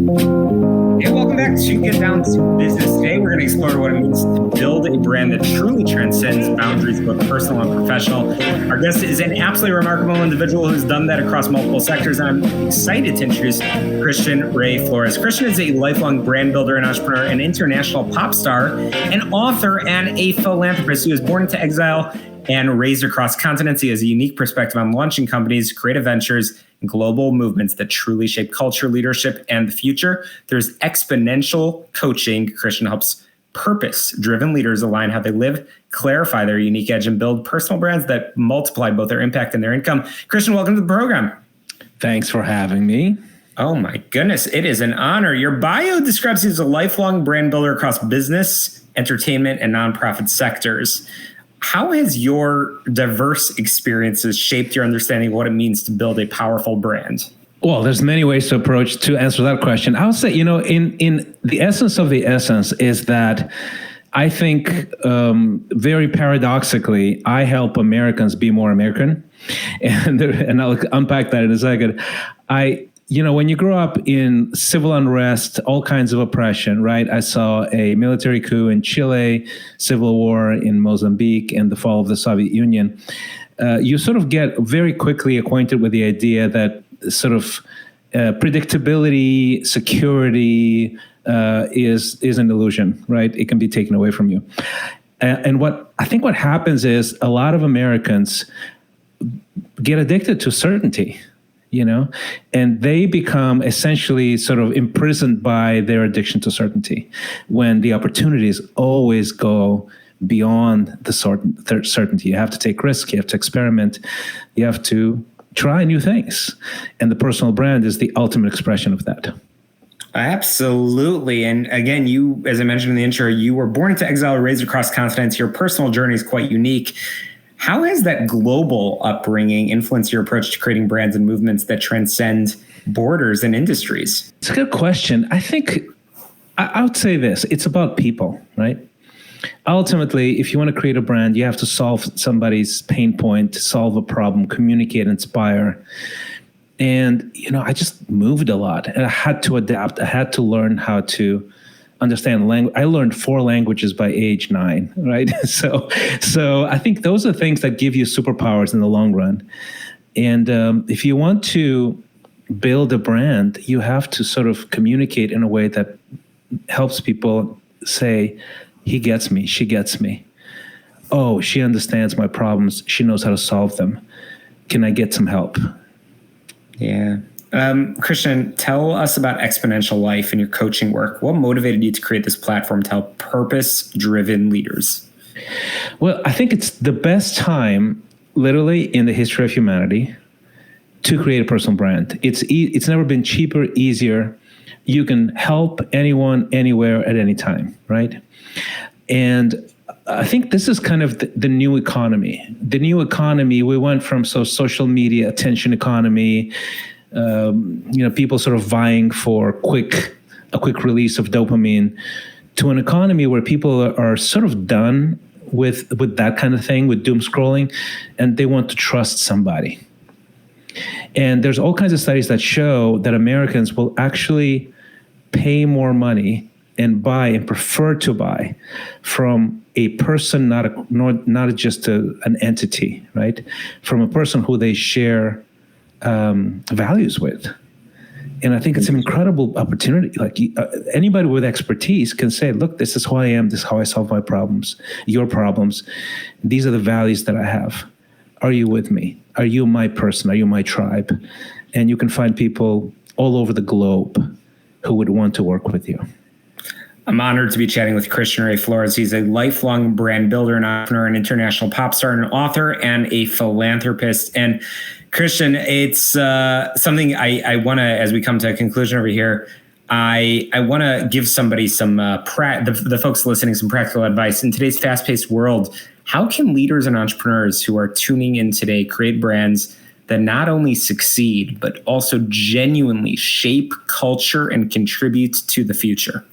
Hey, welcome back to Get Down to Business. Today, we're going to explore what it means to build a brand that truly transcends boundaries, both personal and professional. Our guest is an absolutely remarkable individual who's done that across multiple sectors, and I'm excited to introduce Christian Ray Flores. Christian is a lifelong brand builder and entrepreneur, an international pop star, an author, and a philanthropist who was born into exile and raised across continents. He has a unique perspective on launching companies, creative ventures, and global movements that truly shape culture, leadership, and the future. There's exponential coaching. Christian helps purpose-driven leaders align how they live, clarify their unique edge, and build personal brands that multiply both their impact and their income. Christian, welcome to the program. Thanks for having me. Oh my goodness, it is an honor. Your bio describes you as a lifelong brand builder across business, entertainment, and nonprofit sectors. How has your diverse experiences shaped your understanding of what it means to build a powerful brand? Well, there's many ways to answer that question. I would say, in the essence of the essence is that I think very paradoxically, I help Americans be more American. And I'll unpack that in a second. When you grow up in civil unrest, all kinds of oppression, right? I saw a military coup in Chile, civil war in Mozambique, and the fall of the Soviet Union. You sort of get very quickly acquainted with the idea that sort of predictability, security is an illusion, right? It can be taken away from you. And what happens is a lot of Americans get addicted to certainty. And they become essentially sort of imprisoned by their addiction to certainty when the opportunities always go beyond the certainty. You have to take risks, you have to experiment, you have to try new things. And the personal brand is the ultimate expression of that. Absolutely. And again, you, as I mentioned in the intro, you were born into exile, raised across continents. Your personal journey is quite unique. How has that global upbringing influenced your approach to creating brands and movements that transcend borders and industries? It's a good question. I think I would say this. It's about people, right? Ultimately, if you want to create a brand, you have to solve somebody's pain point, solve a problem, communicate, inspire. And, I just moved a lot and I had to adapt. I had to learn how to understand language. I learned 4 languages by age 9, right? So I think those are things that give you superpowers in the long run. And if you want to build a brand, you have to sort of communicate in a way that helps people say, he gets me, she gets me. Oh, she understands my problems. She knows how to solve them. Can I get some help? Yeah. Christian, tell us about Exponential Life and your coaching work. What motivated you to create this platform to help purpose-driven leaders? Well, I think it's the best time, literally, in the history of humanity to create a personal brand. It's never been cheaper, easier. You can help anyone, anywhere, at any time, right? And I think this is kind of the new economy. The new economy, we went from social media, attention economy, people sort of vying for a quick release of dopamine, to an economy where people are sort of done with that kind of thing, with doom scrolling, and they want to trust somebody. And there's all kinds of studies that show that Americans will actually pay more money and buy and prefer to buy from a person, not just an entity, right? From a person who they share values with. And I think it's an incredible opportunity. Like anybody with expertise can say, look, this is who I am. This is how I solve my problems, your problems. These are the values that I have. Are you with me? Are you my person? Are you my tribe? And you can find people all over the globe who would want to work with you. I'm honored to be chatting with Christian Ray Flores. He's a lifelong brand builder and entrepreneur, an international pop star, an author, and a philanthropist. And Christian, it's something I want to, as we come to a conclusion over here, I want to give somebody some, the folks listening, some practical advice. In today's fast-paced world, how can leaders and entrepreneurs who are tuning in today create brands that not only succeed, but also genuinely shape culture and contribute to the future?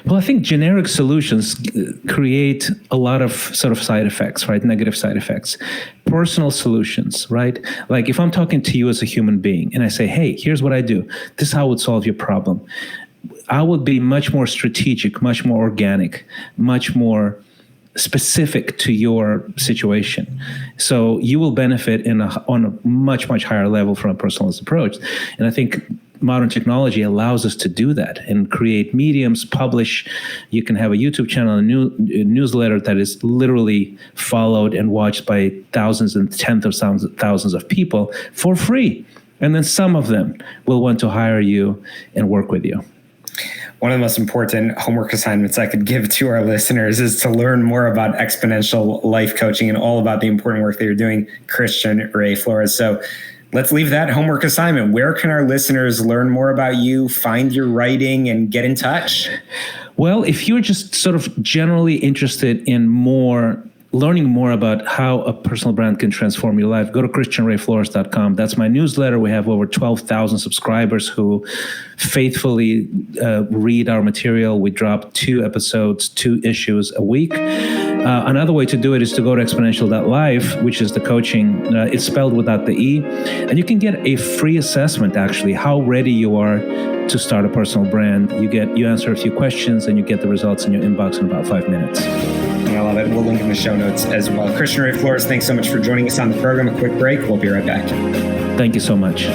Well, I think generic solutions create a lot of sort of side effects, right? Negative side effects. Personal solutions, right? Like if I'm talking to you as a human being and I say, hey, here's what I do. This is how I would solve your problem. I would be much more strategic, much more organic, much more specific to your situation. So you will benefit on a much, much higher level from a personalized approach. And I think modern technology allows us to do that and create mediums, publish. You can have a YouTube channel, a newsletter that is literally followed and watched by thousands and tens of thousands of people for free. And then some of them will want to hire you and work with you. One of the most important homework assignments I could give to our listeners is to learn more about exponential life coaching and all about the important work that you're doing, Christian Ray Flores. So let's leave that homework assignment. Where can our listeners learn more about you, find your writing, and get in touch? Well, if you're just sort of generally interested in learning more about how a personal brand can transform your life, go to christianrayflores.com. That's my newsletter. We have over 12,000 subscribers who faithfully read our material. We drop 2 episodes, 2 issues a week. Another way to do it is to go to exponential.life, which is the coaching. It's spelled without the E. And you can get a free assessment, actually, how ready you are to start a personal brand. You answer a few questions and you get the results in your inbox in about 5 minutes. I love it. We'll link in the show notes as well. Christian Ray Flores, thanks so much for joining us on the program. A quick break. We'll be right back. Thank you so much.